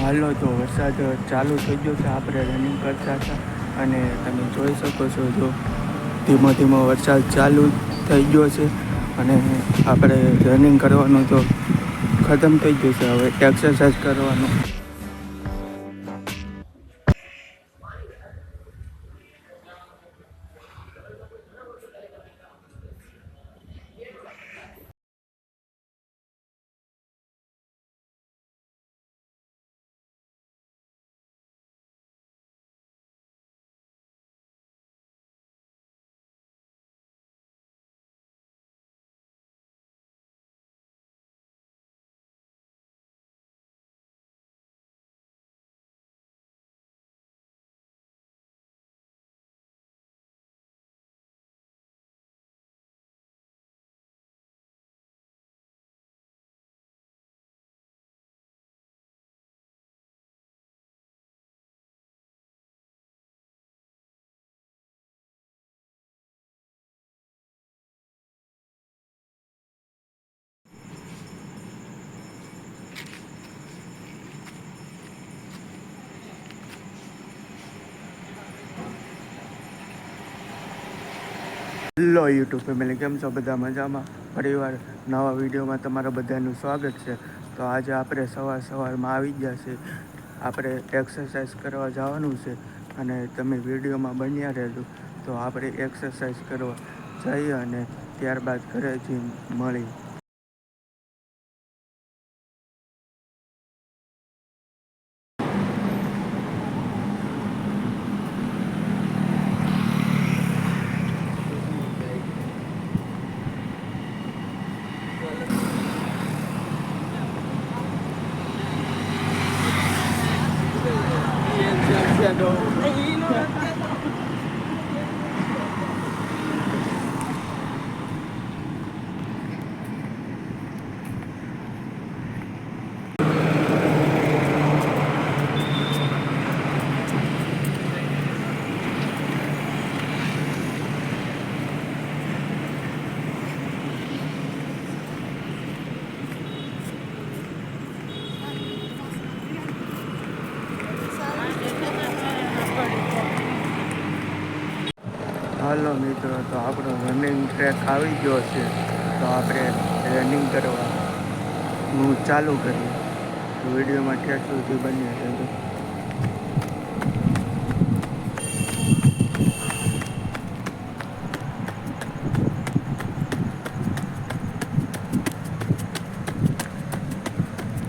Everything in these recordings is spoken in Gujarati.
હાલો તો વરસાદ ચાલુ થઈ ગયો છે. આપણે રનિંગ કરતા હતા અને તમે જોઈ શકો છો જો ધીમો ધીમો વરસાદ ચાલુ થઈ ગયો છે અને આપણે રનિંગ કરવાનું તો ખતમ થઈ ગયું છે. હવે એક્સરસાઇઝ કરવાનું. હેલો યુટ્યુબ ફેમિલી, કેમ છો બધા? મજામાં? ફરીવાર નવા વિડીયોમાં તમારા બધાનું સ્વાગત છે. તો આજે આપણે સવારમાં આવી ગયા છે. આપણે એક્સરસાઇઝ કરવા જવાનું છે અને તમે વિડીયોમાં બન્યા રહેજો. તો આપણે એક્સરસાઇઝ કરવા જઈએ અને ત્યારબાદ ઘરે જઈને મળી. હાલો મિત્રો, તો આપણો રનિંગ ટ્રેક આવી ગયો છે. તો આપણે રનિંગ કરવાનું ચાલુ કરીએ. વિડીયોમાં ઠેઠ સુધી બની રહેજો.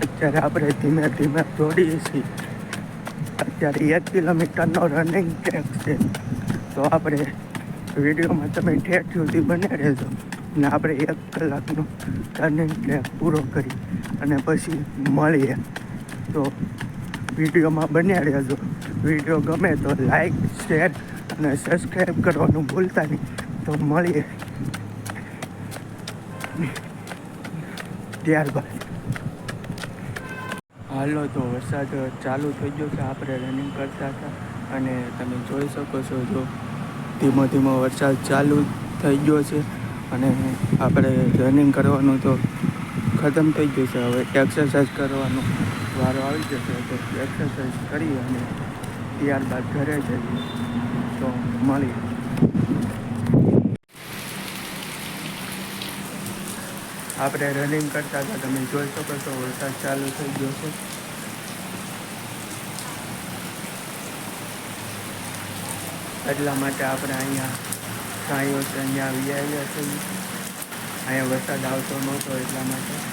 અત્યારે આપણે ધીમે ધીમે દોડીએ છીએ. અત્યારે 1 કિલોમીટરનો રનિંગ ટ્રેક છે. તો આપણે વિડીયોમાં તમે ઠેઠ સુધી બને રહેજો અને આપણે 1 કલાકનો રનિંગ ટ્રેક પૂરો કરી અને પછી મળીએ. તો વિડીયોમાં બન્યા રહેજો. વિડીયો ગમે તો લાઈક, શેર અને સબસ્ક્રાઈબ કરવાનું ભૂલતા નહીં. તો મળીએ ત્યારબાદ. હાલો તો વરસાદ ચાલુ થઈ ગયો છે. આપણે રનિંગ કરતા હતા અને તમે જોઈ શકો છો જો ધીમો ધીમો વરસાદ ચાલુ થઈ ગયો છે અને આપણે રનિંગ કરવાનું તો ખતમ થઈ ગયું છે. હવે એક્સરસાઇઝ કરવાનો વારો આવી જશે. તો એક્સરસાઇઝ કરી અને ત્યારબાદ ઘરે જઈએ. તો મળીએ. આપણે રનિંગ કરતા હતા, તમે જોઈ શકો છો વરસાદ ચાલુ થઈ ગયો છે. એટલા માટે આપણે અહીંયા છાંયો છે, અહીંયા આવી આવ્યા છીએ. અહીંયા વરસાદ આવતો નહોતો એટલા માટે.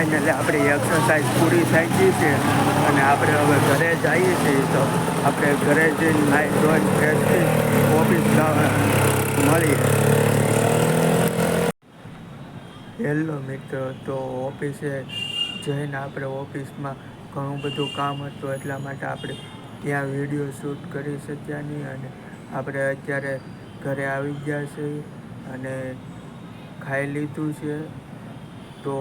ફાઇનલી આપણી એક્સરસાઇઝ પૂરી થઈ ગઈ છે અને આપણે હવે ઘરે જઈએ છીએ. તો આપણે ઘરે જઈને નાઈ ધોઈને ફ્રેશ થઈ ઓફિસ મળીએ. હેલો મિત્રો, તો ઓફિસે જઈને આપણે ઓફિસમાં ઘણું બધું કામ હતું એટલા માટે આપણે ત્યાં વિડીયો શૂટ કરી શક્યા નહીં અને આપણે અત્યારે ઘરે આવી ગયા છે અને ખાઈ લીધું છે. તો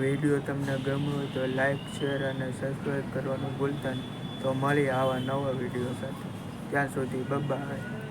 વિડીયો તમને ગમ્યો હોય તો લાઈક, શેર અને સબસ્ક્રાઈબ કરવાનું ભૂલતા નહીં. તો મળીએ આવા નવા વિડીયો સાથે. ત્યાં સુધી બાય.